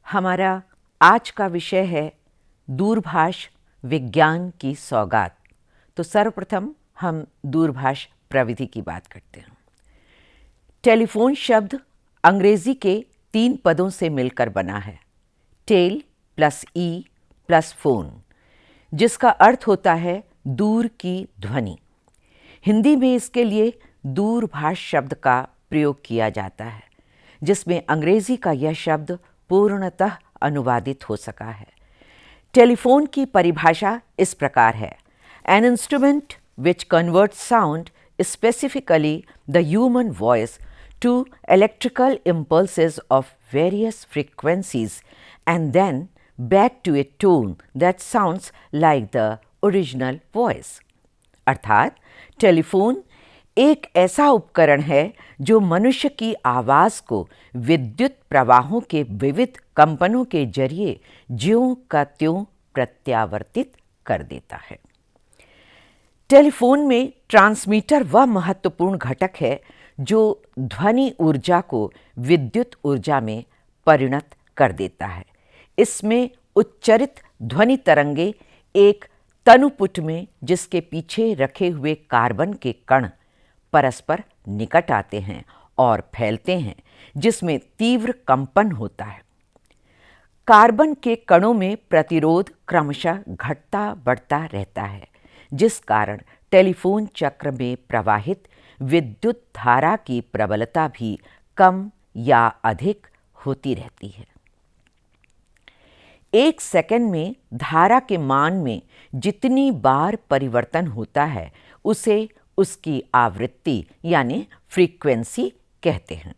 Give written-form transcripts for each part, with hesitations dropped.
हमारा आज का विषय है दूरभाष विज्ञान की सौगात। तो सर्वप्रथम हम दूरभाष प्रविधि की बात करते हैं। टेलीफोन शब्द अंग्रेजी के 3 पदों से मिलकर बना है, tel plus e plus phone, जिसका अर्थ होता है दूर की ध्वनि। हिंदी में इसके लिए दूरभाष शब्द का प्रयोग किया जाता है, जिसमें अंग्रेजी का यह शब्द पूर्णतः अनुवादित हो सका है। टेलीफोन की परिभाषा इस प्रकार है: an instrument which converts sound specifically the human voice to electrical impulses of various frequencies and then back to a tone that sounds like the original voice। अर्थात टेलीफोन एक ऐसा उपकरण है जो मनुष्य की आवाज़ को विद्युत प्रवाहों के विविध कंपनों के जरिए ज्यों का त्यों प्रत्यावर्तित कर देता है। टेलीफोन में ट्रांसमीटर वह महत्वपूर्ण घटक है जो ध्वनि ऊर्जा को विद्युत ऊर्जा में परिणत कर देता है। इसमें उच्चरित ध्वनि तरंगे एक तनुपुट में, जिसके पीछे रखे हुए कार्बन के कण परस्पर निकट आते हैं और फैलते हैं, जिसमें तीव्र कंपन होता है। कार्बन के कणों में प्रतिरोध क्रमशः घटता बढ़ता रहता है, जिस कारण टेलीफोन चक्र में प्रवाहित विद्युत धारा की प्रबलता भी कम या अधिक होती रहती है। 1 सेकंड में धारा के मान में जितनी बार परिवर्तन होता है, उसे उसकी आवृत्ति यानी फ्रीक्वेंसी कहते हैं।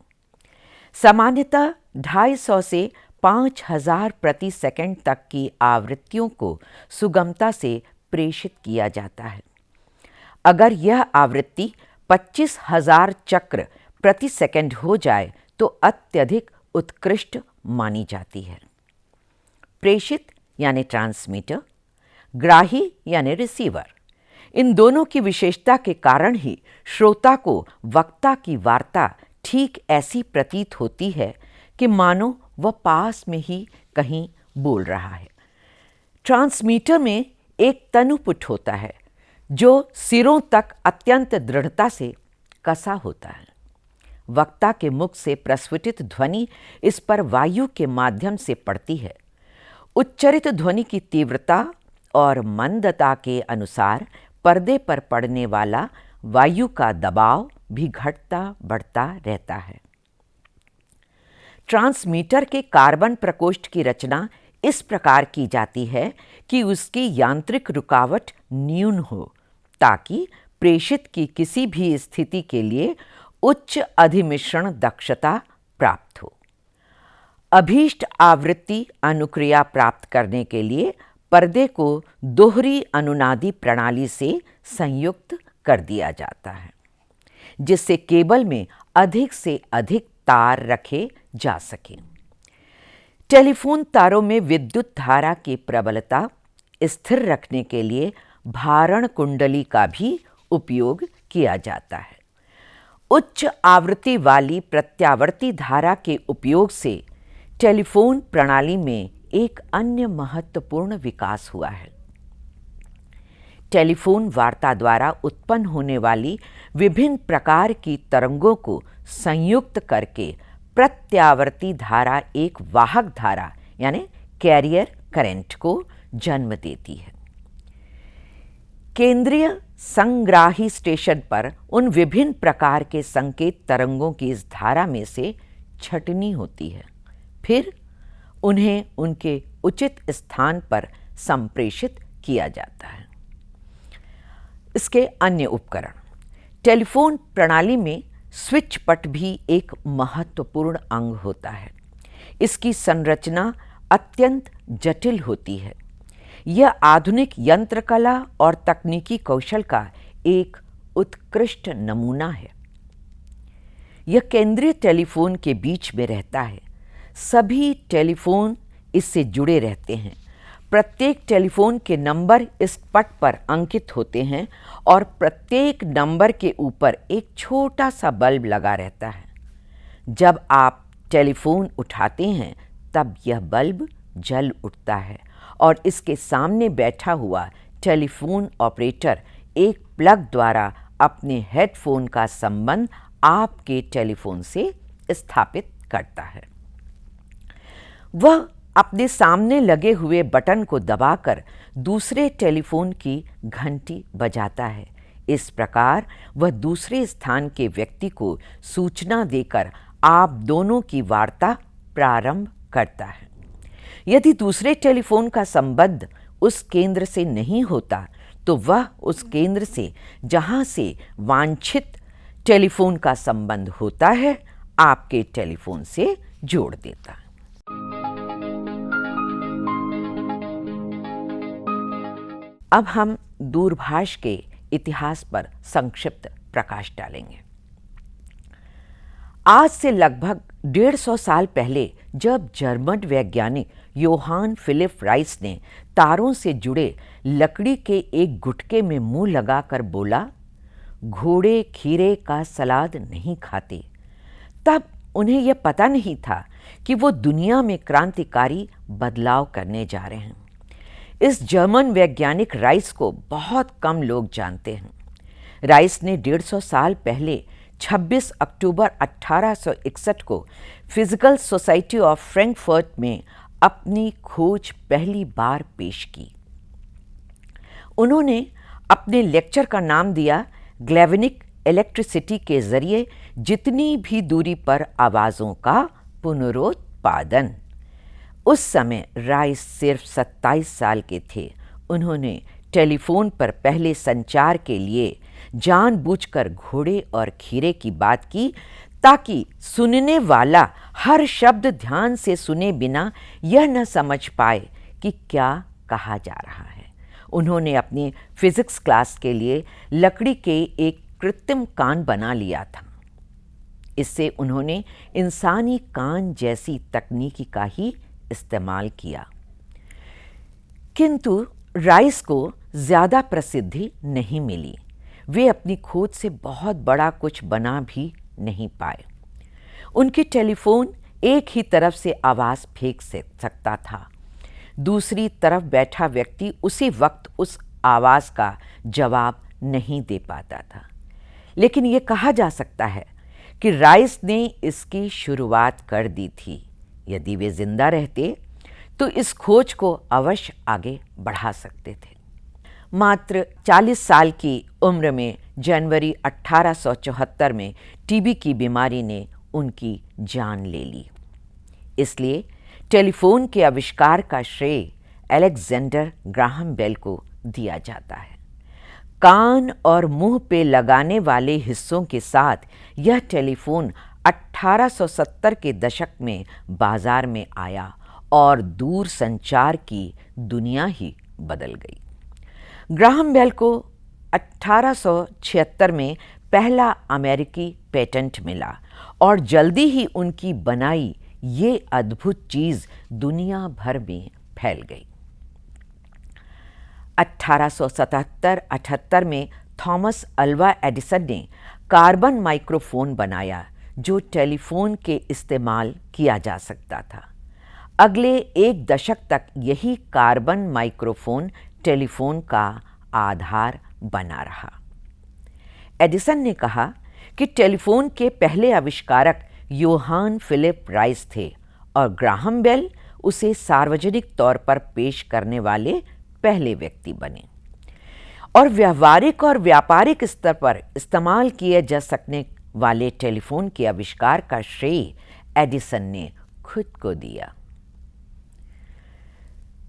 सामान्यतः 250 से 5000 प्रति सेकंड तक की आवृत्तियों को सुगमता से प्रेषित किया जाता है। अगर यह आवृत्ति 25,000 चक्र प्रति सेकंड हो जाए तो अत्यधिक उत्कृष्ट मानी जाती है। प्रेषित यानी ट्रांसमीटर, ग्राही यानी रिसीवर, इन दोनों की विशेषता के कारण ही श्रोता को वक्ता की वार्ता ठीक ऐसी प्रतीत होती है कि मानो वह पास में ही कहीं बोल रहा है। ट्रांसमीटर में एक तनुपुट होता है जो सिरों तक अत्यंत दृढ़ता से कसा होता है। वक्ता के मुख से प्रस्फुटित ध्वनि इस पर वायु के माध्यम से पड़ती है। उच्चरित ध्वनि की तीव्रता और मंदता के अनुसार पर्दे पर पड़ने वाला वायु का दबाव भी घटता बढ़ता रहता है। ट्रांसमीटर के कार्बन प्रकोष्ठ की रचना इस प्रकार की जाती है कि उसकी यांत्रिक रुकावट न्यून हो, ताकि प्रेषित की किसी भी स्थिति के लिए उच्च अधिमिश्रण दक्षता प्राप्त हो। अभीष्ट आवृत्ति अनुक्रिया प्राप्त करने के लिए पर्दे को दोहरी अनुनादी प्रणाली से संयुक्त कर दिया जाता है, जिससे केबल में अधिक से अधिक तार रखे जा सकें। टेलीफोन तारों में विद्युत धारा की प्रबलता स्थिर रखने के लिए भारण कुंडली का भी उपयोग किया जाता है। उच्च आवृत्ति वाली प्रत्यावर्ती धारा के उपयोग से टेलीफोन प्रणाली में एक अन्य महत्वपूर्ण विकास हुआ है। टेलीफोन वार्ता द्वारा उत्पन्न होने वाली विभिन्न प्रकार की तरंगों को संयुक्त करके प्रत्यावर्ती धारा एक वाहक धारा यानी कैरियर करंट को जन्म देती है। केंद्रीय संग्राही स्टेशन पर उन विभिन्न प्रकार के संकेत तरंगों की इस धारा में से छंटनी होती है, फिर उन्हें उनके उचित स्थान पर संप्रेषित किया जाता है। इसके अन्य उपकरण, टेलीफोन प्रणाली में स्विच पट भी एक महत्वपूर्ण अंग होता है। इसकी संरचना अत्यंत जटिल होती है। यह आधुनिक यंत्रकला और तकनीकी कौशल का एक उत्कृष्ट नमूना है। यह केंद्रीय टेलीफोन के बीच में रहता है। सभी टेलीफोन इससे जुड़े रहते हैं। प्रत्येक टेलीफोन के नंबर इस पट पर अंकित होते हैं और प्रत्येक नंबर के ऊपर एक छोटा सा बल्ब लगा रहता है। जब आप टेलीफोन उठाते हैं तब यह बल्ब जल उठता है और इसके सामने बैठा हुआ टेलीफोन ऑपरेटर एक प्लग द्वारा अपने हेडफोन का संबंध आपके टेलीफोन से स्थापित करता है। वह अपने सामने लगे हुए बटन को दबाकर दूसरे टेलीफोन की घंटी बजाता है। इस प्रकार वह दूसरे स्थान के व्यक्ति को सूचना देकर आप दोनों की वार्ता प्रारंभ करता है। यदि दूसरे टेलीफोन का संबंध उस केंद्र से नहीं होता तो वह उस केंद्र से जहां से वांछित टेलीफोन का संबंध होता है आपके टेलीफोन से जोड़ देता है। अब हम दूरभाष के इतिहास पर संक्षिप्त प्रकाश डालेंगे। आज से लगभग 150 साल पहले जब जर्मन वैज्ञानिक योहान फिलिप राइस ने तारों से जुड़े लकड़ी के एक गुटके में मुंह लगाकर बोला, घोड़े खीरे का सलाद नहीं खाते, तब उन्हें यह पता नहीं था कि वो दुनिया में क्रांतिकारी बदलाव करने जा रहे हैं। इस जर्मन वैज्ञानिक राइस को बहुत कम लोग जानते हैं। राइस ने 150 साल पहले 26 अक्टूबर 1861 को फिजिकल सोसाइटी ऑफ फ्रैंकफर्ट में अपनी खोज पहली बार पेश की। उन्होंने अपने लेक्चर का नाम दिया ग्लैवेनिक इलेक्ट्रिसिटी के जरिए जितनी भी दूरी पर आवाज़ों का पुनरुत्पादन। उस समय राइस सिर्फ 27 साल के थे। उन्होंने टेलीफोन पर पहले संचार के लिए जानबूझकर घोड़े और खीरे की बात की ताकि सुनने वाला हर शब्द ध्यान से सुने बिना यह न समझ पाए कि क्या कहा जा रहा है। उन्होंने अपनी फिजिक्स क्लास के लिए लकड़ी के एक कृत्रिम कान बना लिया था। इससे उन्होंने इंसानी कान जैसी तकनीकी का ही इस्तेमाल किया। किंतु राइस को ज़्यादा प्रसिद्धि नहीं मिली। वे अपनी खोज से बहुत बड़ा कुछ बना भी नहीं पाए। उनकी टेलीफोन एक ही तरफ से आवाज़ फेंक सकता था। दूसरी तरफ बैठा व्यक्ति उसी वक्त उस आवाज़ का जवाब नहीं दे पाता था। लेकिन ये कहा जा सकता है कि राइस ने इसकी शुरुआत कर दी थी। यदि वे जिंदा रहते तो इस खोज को अवश्य आगे बढ़ा सकते थे। मात्र 40 साल की उम्र में जनवरी 1874 में टीबी की बीमारी ने उनकी जान ले ली। इसलिए टेलीफोन के आविष्कार का श्रेय अलेक्जेंडर ग्राहम बेल को दिया जाता है। कान और मुंह पे लगाने वाले हिस्सों के साथ यह टेलीफोन 1870 के दशक में बाजार में आया और दूर संचार की दुनिया ही बदल गई। ग्राहम बेल को 1876 में पहला अमेरिकी पेटेंट मिला और जल्दी ही उनकी बनाई ये अद्भुत चीज़ दुनिया भर में फैल गई। 1877-78 में थॉमस अल्वा एडिसन ने कार्बन माइक्रोफोन बनाया जो टेलीफोन के इस्तेमाल किया जा सकता था। अगले एक दशक तक यही कार्बन माइक्रोफोन टेलीफोन का आधार बना रहा। एडिसन ने कहा कि टेलीफोन के पहले आविष्कारक योहान फिलिप राइस थे और ग्राहम बेल उसे सार्वजनिक तौर पर पेश करने वाले पहले व्यक्ति बने और व्यावहारिक और व्यापारिक स्तर पर इस्तेमाल किए जा सकने वाले टेलीफोन के आविष्कार का श्रेय एडिसन ने खुद को दिया।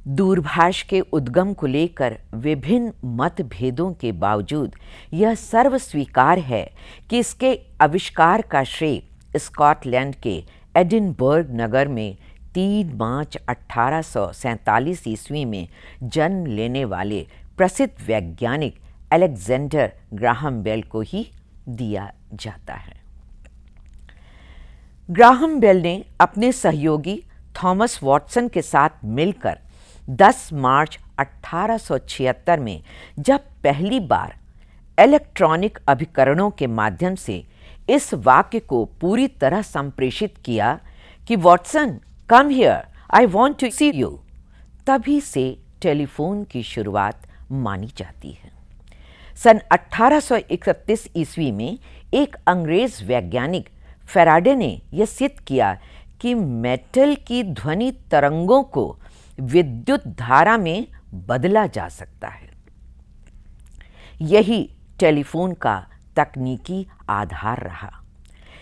दूरभाष के उद्गम को लेकर विभिन्न मतभेदों के बावजूद यह सर्वस्वीकार है कि इसके आविष्कार का श्रेय स्कॉटलैंड के एडिनबर्ग नगर में 3 मार्च 1847 ईस्वी में जन्म लेने वाले प्रसिद्ध वैज्ञानिक अलेक्जेंडर ग्राहम बेल को ही दिया जाता है। ग्राहम बेल ने अपने सहयोगी थॉमस वॉटसन के साथ मिलकर 10 मार्च 1876 में जब पहली बार इलेक्ट्रॉनिक अभिकरणों के माध्यम से इस वाक्य को पूरी तरह संप्रेषित किया कि Watson come here I want to see you, तभी से टेलीफोन की शुरुआत मानी जाती है। सन 1831 ईस्वी में एक अंग्रेज वैज्ञानिक फैराडे ने यह सिद्ध किया कि मेटल की ध्वनि तरंगों को विद्युत धारा में बदला जा सकता है। यही टेलीफोन का तकनीकी आधार रहा,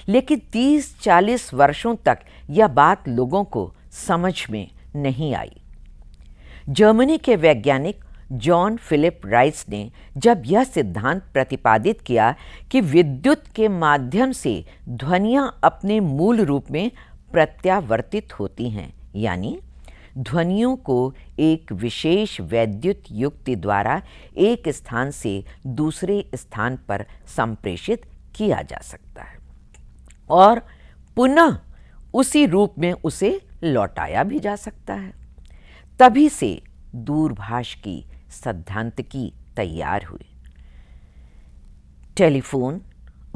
लेकिन 30-40 वर्षों तक यह बात लोगों को समझ में नहीं आई। जर्मनी के वैज्ञानिक जॉन फिलिप राइस ने जब यह सिद्धांत प्रतिपादित किया कि विद्युत के माध्यम से ध्वनियां अपने मूल रूप में प्रत्यावर्तित होती हैं, यानी ध्वनियों को एक विशेष वैद्युत युक्ति द्वारा एक स्थान से दूसरे स्थान पर संप्रेषित किया जा सकता है और पुनः उसी रूप में उसे लौटाया भी जा सकता है। तभी से दूरभाष की सैद्धांतिकी तैयार हुई। टेलीफोन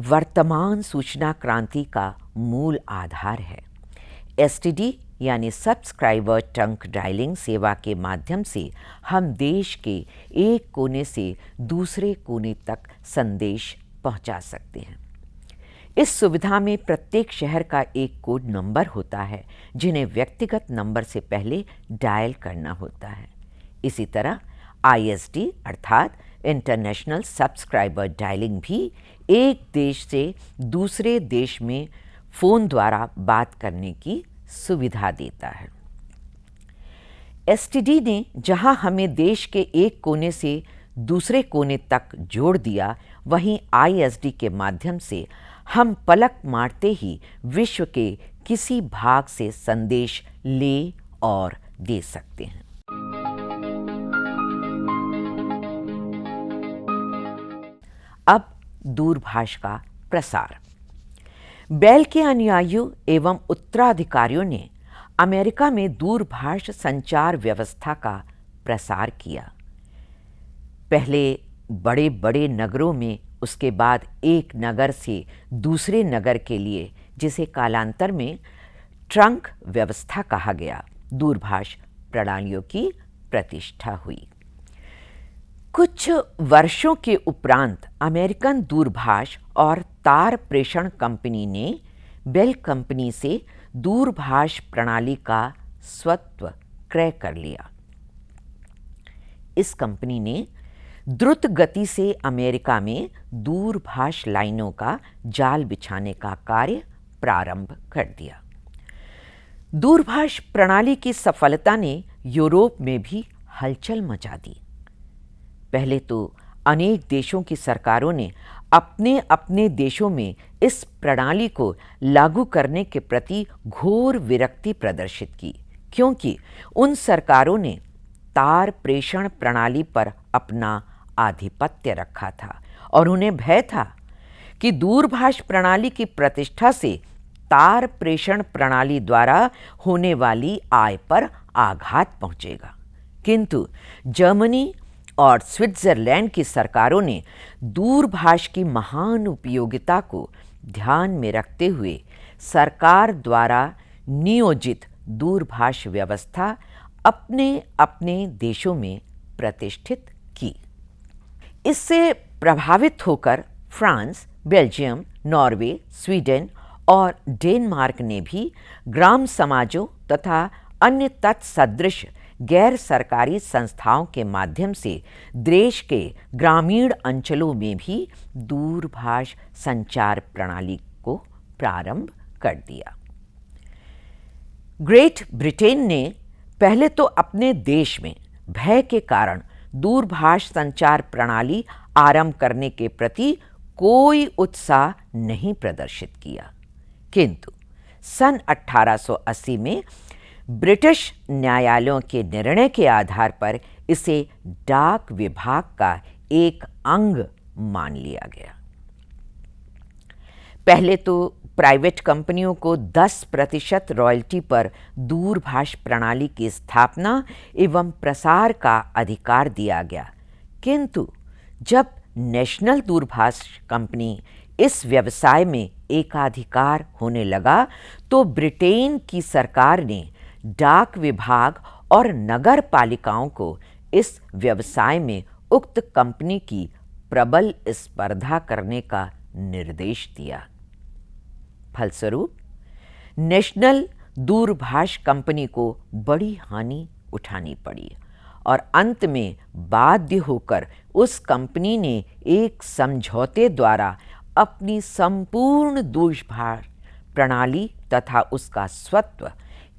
वर्तमान सूचना क्रांति का मूल आधार है। एसटीडी यानी सब्सक्राइबर ट्रंक डायलिंग सेवा के माध्यम से हम देश के एक कोने से दूसरे कोने तक संदेश पहुंचा सकते हैं। इस सुविधा में प्रत्येक शहर का एक कोड नंबर होता है जिन्हें व्यक्तिगत नंबर से पहले डायल करना होता है। इसी तरह आईएसडी अर्थात इंटरनेशनल सब्सक्राइबर डायलिंग भी एक देश से दूसरे देश में फ़ोन द्वारा बात करने की सुविधा देता है। एसटीडी ने जहां हमें देश के एक कोने से दूसरे कोने तक जोड़ दिया, वहीं आईएसडी के माध्यम से हम पलक मारते ही विश्व के किसी भाग से संदेश ले और दे सकते हैं। अब दूरभाष का प्रसार। बेल के अनुयायियों एवं उत्तराधिकारियों ने अमेरिका में दूरभाष संचार व्यवस्था का प्रसार किया। पहले बड़े बड़े नगरों में, उसके बाद एक नगर से दूसरे नगर के लिए, जिसे कालांतर में ट्रंक व्यवस्था कहा गया, दूरभाष प्रणालियों की प्रतिष्ठा हुई। कुछ वर्षों के उपरांत अमेरिकन दूरभाष और तार प्रेषण कंपनी ने बेल कंपनी से दूरभाष प्रणाली का स्वत्व क्रय कर लिया। इस कंपनी ने द्रुत गति से अमेरिका में दूरभाष लाइनों का जाल बिछाने का कार्य प्रारंभ कर दिया। दूरभाष प्रणाली की सफलता ने यूरोप में भी हलचल मचा दी। पहले तो अनेक देशों की सरकारों ने अपने अपने देशों में इस प्रणाली को लागू करने के प्रति घोर विरक्ति प्रदर्शित की, क्योंकि उन सरकारों ने तार प्रेषण प्रणाली पर अपना आधिपत्य रखा था और उन्हें भय था कि दूरभाष प्रणाली की प्रतिष्ठा से तार प्रेषण प्रणाली द्वारा होने वाली आय पर आघात पहुंचेगा। किंतु जर्मनी और स्विट्जरलैंड की सरकारों ने दूरभाष की महान उपयोगिता को ध्यान में रखते हुए सरकार द्वारा नियोजित दूरभाष व्यवस्था अपने अपने देशों में प्रतिष्ठित की। इससे प्रभावित होकर फ्रांस, बेल्जियम, नॉर्वे, स्वीडन और डेनमार्क ने भी ग्राम समाजों तथा अन्य तत्सदृश गैर सरकारी संस्थाओं के माध्यम से देश के ग्रामीण अंचलों में भी दूरभाष संचार प्रणाली को प्रारंभ कर दिया। ग्रेट ब्रिटेन ने पहले तो अपने देश में भय के कारण दूरभाष संचार प्रणाली आरंभ करने के प्रति कोई उत्साह नहीं प्रदर्शित किया, किंतु सन 1880 में ब्रिटिश न्यायालयों के निर्णय के आधार पर इसे डाक विभाग का एक अंग मान लिया गया। पहले तो प्राइवेट कंपनियों को 10% रॉयल्टी पर दूरभाष प्रणाली की स्थापना एवं प्रसार का अधिकार दिया गया, किंतु जब नेशनल दूरभाष कंपनी इस व्यवसाय में एकाधिकार होने लगा तो ब्रिटेन की सरकार ने डाक विभाग और नगर पालिकाओं को इस व्यवसाय में उक्त कंपनी की प्रबल स्पर्धा करने का निर्देश दिया। फलस्वरूप नेशनल दूरभाष कंपनी को बड़ी हानि उठानी पड़ी और अंत में बाध्य होकर उस कंपनी ने एक समझौते द्वारा अपनी संपूर्ण दूरभाष प्रणाली तथा उसका स्वत्व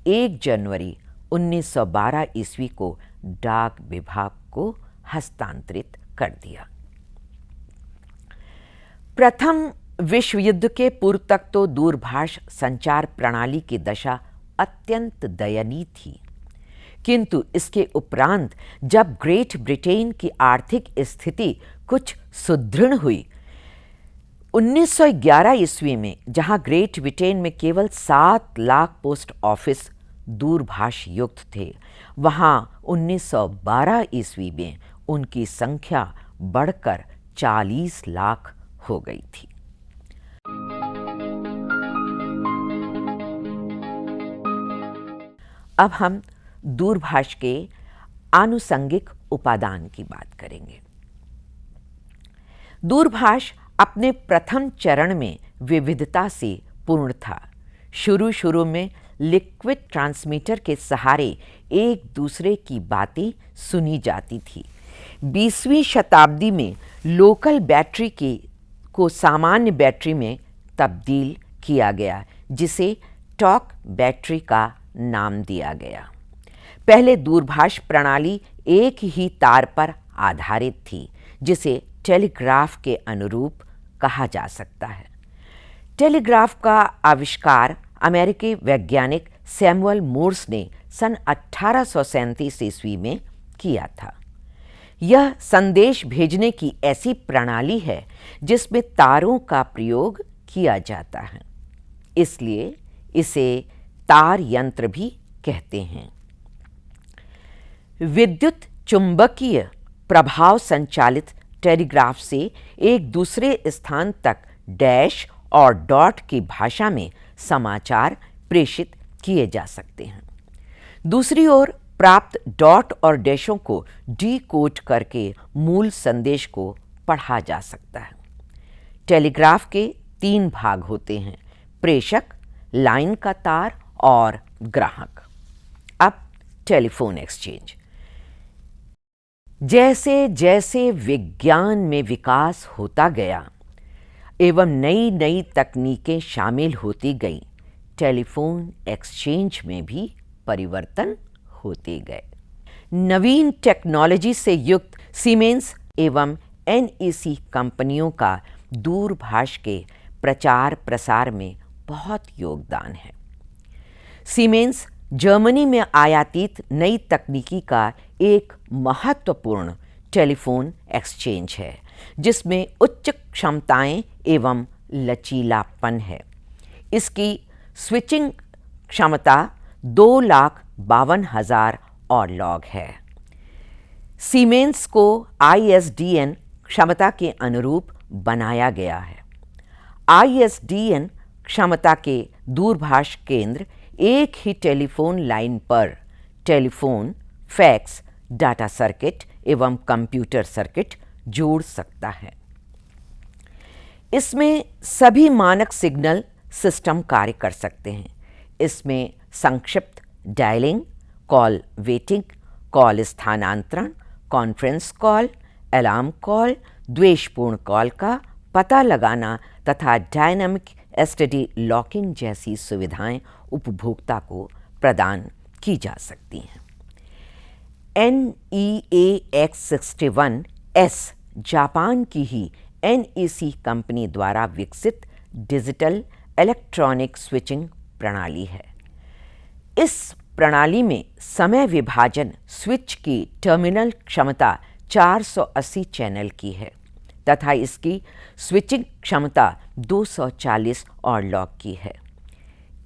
1 जनवरी 1912 ईस्वी को डाक विभाग को हस्तांतरित कर दिया। प्रथम विश्व युद्ध के पूर्व तक तो दूरभाष संचार प्रणाली की दशा अत्यंत दयनीय थी, किंतु इसके उपरांत जब ग्रेट ब्रिटेन की आर्थिक स्थिति कुछ सुदृढ़ हुई, 1911 ईस्वी में जहां ग्रेट ब्रिटेन में केवल 7 लाख पोस्ट ऑफिस दूरभाष युक्त थे, वहां 1912 ईस्वी में उनकी संख्या बढ़कर 40 लाख हो गई थी। अब हम दूरभाष के आनुषंगिक उपादान की बात करेंगे। दूरभाष अपने प्रथम चरण में विविधता से पूर्ण था। शुरू में लिक्विड ट्रांसमीटर के सहारे एक दूसरे की बातें सुनी जाती थी। 20वीं शताब्दी में लोकल बैटरी को सामान्य बैटरी में तब्दील किया गया, जिसे टॉक बैटरी का नाम दिया गया। पहले दूरभाष प्रणाली एक ही तार पर आधारित थी, जिसे टेलीग्राफ के अनुरूप कहा जा सकता है। टेलीग्राफ का आविष्कार अमेरिकी वैज्ञानिक सैमुअल मोर्स ने सन 1837 ईस्वी में किया था। यह संदेश भेजने की ऐसी प्रणाली है जिसमें तारों का प्रयोग किया जाता है, इसलिए इसे तार यंत्र भी कहते हैं। विद्युत चुंबकीय प्रभाव संचालित टेलीग्राफ से एक दूसरे स्थान तक डैश और डॉट की भाषा में समाचार प्रेषित किए जा सकते हैं। दूसरी ओर प्राप्त डॉट और डैशों को डीकोड करके मूल संदेश को पढ़ा जा सकता है। टेलीग्राफ के 3 भाग होते हैं: प्रेषक, लाइन का तार और ग्राहक। अब टेलीफोन एक्सचेंज। जैसे जैसे विज्ञान में विकास होता गया एवं नई नई तकनीकें शामिल होती गईं, टेलीफोन एक्सचेंज में भी परिवर्तन होते गए। नवीन टेक्नोलॉजी से युक्त सीमेंस एवं एनईसी कंपनियों का दूरभाष के प्रचार प्रसार में बहुत योगदान है। सीमेंस जर्मनी में आयातित नई तकनीकी का एक महत्वपूर्ण टेलीफोन एक्सचेंज है, जिसमें उच्च क्षमताएं एवं लचीलापन है। इसकी स्विचिंग क्षमता 2,52,000 और लॉग है। सीमेंस को ISDN क्षमता के अनुरूप बनाया गया है। ISDN क्षमता के दूरभाष केंद्र एक ही टेलीफोन लाइन पर टेलीफोन, फैक्स, डाटा सर्किट एवं कंप्यूटर सर्किट जोड़ सकता है। इसमें सभी मानक सिग्नल सिस्टम कार्य कर सकते हैं। इसमें संक्षिप्त डायलिंग, कॉल वेटिंग, कॉल स्थानांतरण, कॉन्फ्रेंस कॉल, अलार्म कॉल, द्वेषपूर्ण कॉल का पता लगाना तथा डायनामिक एसटीडी लॉकिंग जैसी सुविधाएं उपभोक्ता को प्रदान की जा सकती हैं। NEAX61S जापान की ही NEC कंपनी द्वारा विकसित डिजिटल इलेक्ट्रॉनिक स्विचिंग प्रणाली है। इस प्रणाली में समय विभाजन स्विच की टर्मिनल क्षमता 480 चैनल की है तथा इसकी स्विचिंग क्षमता 240 और लॉग की है।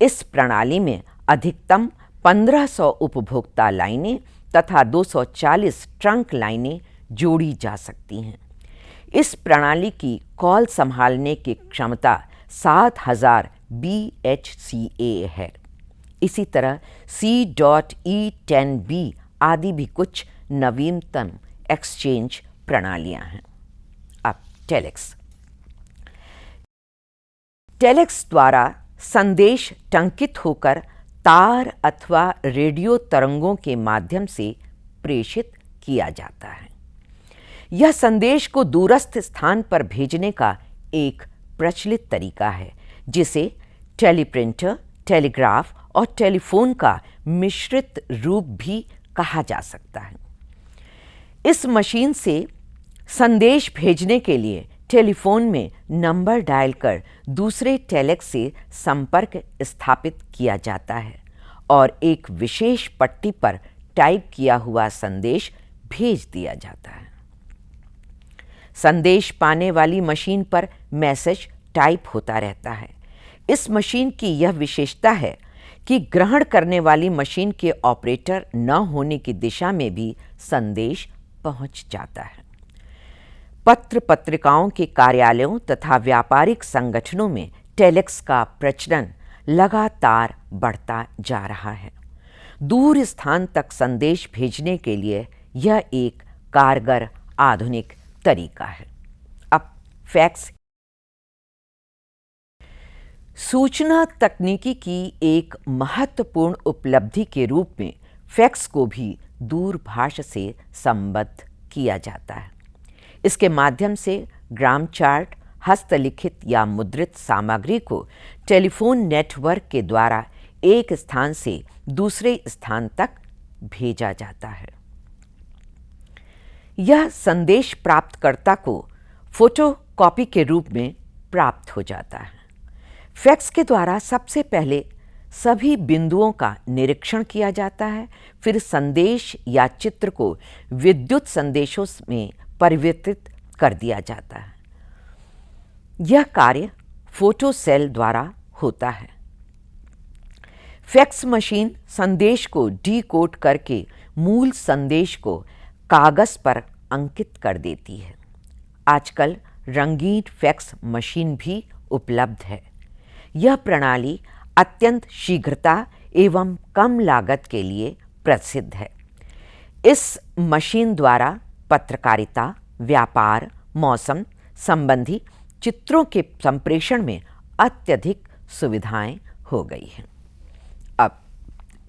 इस प्रणाली में अधिकतम 1500 उपभोक्ता लाइनें तथा 240 ट्रंक लाइनें जोड़ी जा सकती हैं। इस प्रणाली की कॉल संभालने की क्षमता 7000 BHCA है। इसी तरह C.E10B आदि भी कुछ नवीनतम एक्सचेंज प्रणालियां हैं। अब टेलेक्स द्वारा संदेश टंकित होकर तार अथवा रेडियो तरंगों के माध्यम से प्रेषित किया जाता है। यह संदेश को दूरस्थ स्थान पर भेजने का एक प्रचलित तरीका है, जिसे टेलीप्रिंटर, टेलीग्राफ और टेलीफोन का मिश्रित रूप भी कहा जा सकता है। इस मशीन से संदेश भेजने के लिए टेलीफोन में नंबर डायल कर दूसरे टेलेक्स से संपर्क स्थापित किया जाता है और एक विशेष पट्टी पर टाइप किया हुआ संदेश भेज दिया जाता है। संदेश पाने वाली मशीन पर मैसेज टाइप होता रहता है। इस मशीन की यह विशेषता है कि ग्रहण करने वाली मशीन के ऑपरेटर न होने की दिशा में भी संदेश पहुंच जाता है। पत्र पत्रिकाओं के कार्यालयों तथा व्यापारिक संगठनों में टेलेक्स का प्रचलन लगातार बढ़ता जा रहा है। दूर स्थान तक संदेश भेजने के लिए यह एक कारगर आधुनिक तरीका है। अब फैक्स सूचना तकनीकी की एक महत्वपूर्ण उपलब्धि के रूप में फैक्स को भी दूरभाष से संबद्ध किया जाता है। इसके माध्यम से ग्राम चार्ट, हस्तलिखित या मुद्रित सामग्री को टेलीफोन नेटवर्क के द्वारा एक स्थान से दूसरे स्थान तक भेजा जाता है। यह संदेश प्राप्तकर्ता को फोटोकॉपी के रूप में प्राप्त हो जाता है। फैक्स के द्वारा सबसे पहले सभी बिंदुओं का निरीक्षण किया जाता है, फिर संदेश या चित्र को विद्युत संदेशों में परिवर्तित कर दिया जाता है। यह कार्य फोटो सेल द्वारा होता है। फैक्स मशीन संदेश को डीकोड करके मूल संदेश को कागज पर अंकित कर देती है। आजकल रंगीन फैक्स मशीन भी उपलब्ध है। यह प्रणाली अत्यंत शीघ्रता एवं कम लागत के लिए प्रसिद्ध है। इस मशीन द्वारा पत्रकारिता, व्यापार, मौसम संबंधी चित्रों के संप्रेषण में अत्यधिक सुविधाएं हो गई हैं। अब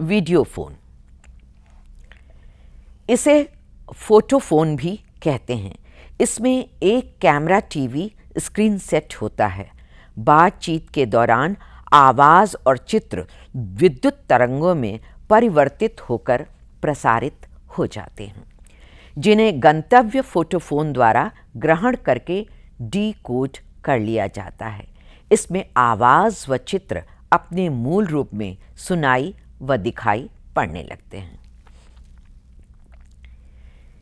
वीडियो फोन, इसे फोटोफोन भी कहते हैं। इसमें एक कैमरा टीवी स्क्रीन सेट होता है। बातचीत के दौरान आवाज और चित्र विद्युत तरंगों में परिवर्तित होकर प्रसारित हो जाते हैं, जिन्हें गंतव्य फोटोफोन द्वारा ग्रहण करके डीकोड कर लिया जाता है। इसमें आवाज व चित्र अपने मूल रूप में सुनाई व दिखाई पड़ने लगते हैं।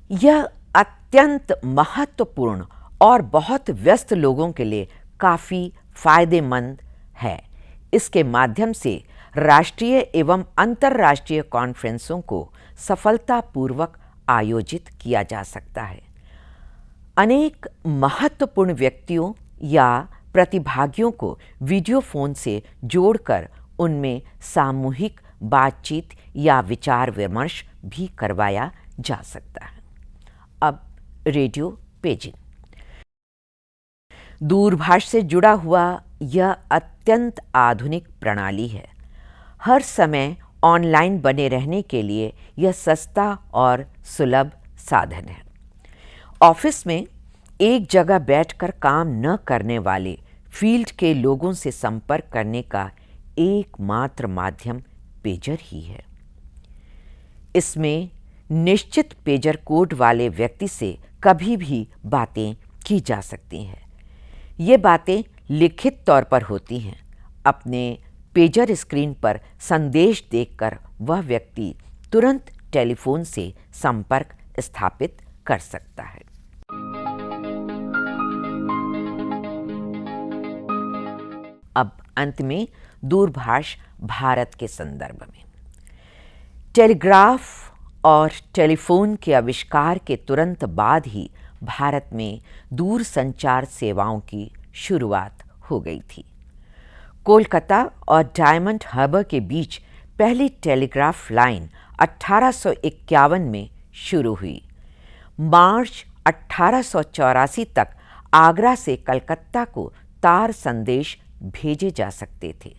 यह अत्यंत महत्वपूर्ण और बहुत व्यस्त लोगों के लिए काफ़ी फायदेमंद है। इसके माध्यम से राष्ट्रीय एवं अंतर्राष्ट्रीय कॉन्फ्रेंसों को सफलतापूर्वक आयोजित किया जा सकता है। अनेक महत्वपूर्ण व्यक्तियों या प्रतिभागियों को वीडियो फोन से जोड़कर उनमें सामूहिक बातचीत या विचार विमर्श भी करवाया जा सकता है। अब रेडियो पेजिंग, दूरभाष से जुड़ा हुआ यह अत्यंत आधुनिक प्रणाली है। हर समय ऑनलाइन बने रहने के लिए यह सस्ता और सुलभ साधन है। ऑफिस में एक जगह बैठकर काम न करने वाले फील्ड के लोगों से संपर्क करने का एकमात्र माध्यम पेजर ही है। इसमें निश्चित पेजर कोड वाले व्यक्ति से कभी भी बातें की जा सकती हैं। ये बातें लिखित तौर पर होती हैं। अपने पेजर स्क्रीन पर संदेश देखकर वह व्यक्ति तुरंत टेलीफोन से संपर्क स्थापित कर सकता है। अब अंत में दूरभाष भारत के संदर्भ में। टेलीग्राफ और टेलीफोन के आविष्कार के तुरंत बाद ही भारत में दूर संचार सेवाओं की शुरुआत हो गई थी। कोलकाता और डायमंड हार्बर के बीच पहली टेलीग्राफ लाइन 1851 में शुरू हुई। मार्च 1884 तक आगरा से कलकत्ता को तार संदेश भेजे जा सकते थे।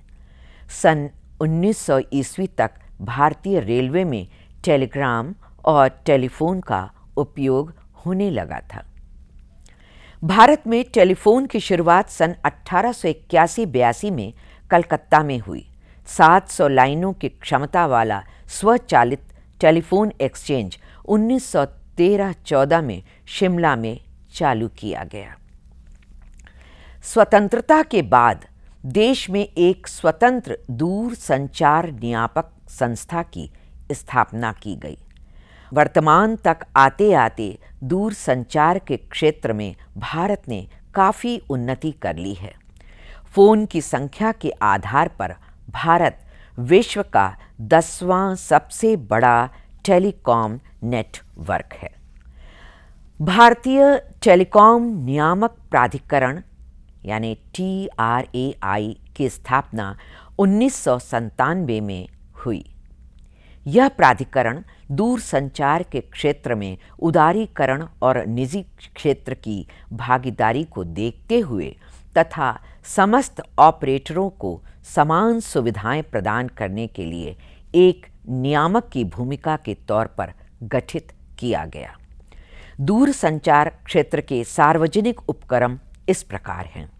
सन 1900 ईस्वी तक भारतीय रेलवे में टेलीग्राम और टेलीफोन का उपयोग होने लगा था। भारत में टेलीफोन की शुरुआत सन 1881-82 में कलकत्ता में हुई। 700 लाइनों की क्षमता वाला स्वचालित टेलीफोन एक्सचेंज 1913-14 में शिमला में चालू किया गया। स्वतंत्रता के बाद देश में एक स्वतंत्र दूर संचार नियामक संस्था की स्थापना की गई। वर्तमान तक आते आते दूर संचार के क्षेत्र में भारत ने काफ़ी उन्नति कर ली है। फ़ोन की संख्या के आधार पर भारत विश्व का 10वां सबसे बड़ा टेलीकॉम नेटवर्क है। भारतीय टेलीकॉम नियामक प्राधिकरण यानी TRAI की स्थापना 1997 में हुई। यह प्राधिकरण दूर संचार के क्षेत्र में उदारीकरण और निजी क्षेत्र की भागीदारी को देखते हुए तथा समस्त ऑपरेटरों को समान सुविधाएं प्रदान करने के लिए एक नियामक की भूमिका के तौर पर गठित किया गया। दूर संचार क्षेत्र के सार्वजनिक उपक्रम इस प्रकार हैं।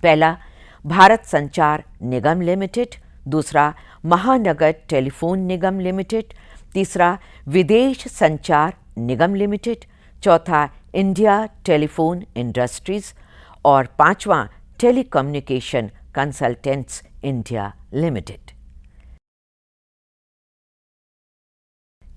पहला, भारत संचार निगम लिमिटेड। दूसरा, महानगर टेलीफोन निगम लिमिटेड। तीसरा, विदेश संचार निगम लिमिटेड। चौथा, इंडिया टेलीफोन इंडस्ट्रीज। और पांचवां, टेलीकम्युनिकेशन कंसल्टेंट्स इंडिया लिमिटेड।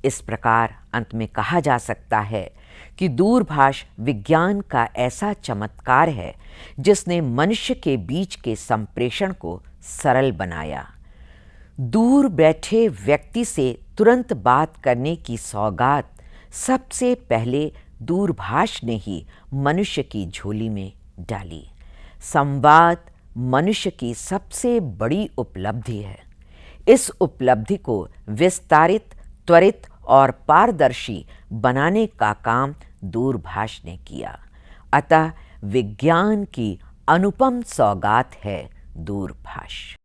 इस प्रकार अंत में कहा जा सकता है कि दूरभाष विज्ञान का ऐसा चमत्कार है जिसने मनुष्य के बीच के संप्रेषण को सरल बनाया। दूर बैठे व्यक्ति से तुरंत बात करने की सौगात सबसे पहले दूरभाष ने ही मनुष्य की झोली में डाली। संवाद मनुष्य की सबसे बड़ी उपलब्धि है। इस उपलब्धि को विस्तारित, त्वरित और पारदर्शी बनाने का काम दूरभाष ने किया। अतः विज्ञान की अनुपम सौगात है दूरभाष।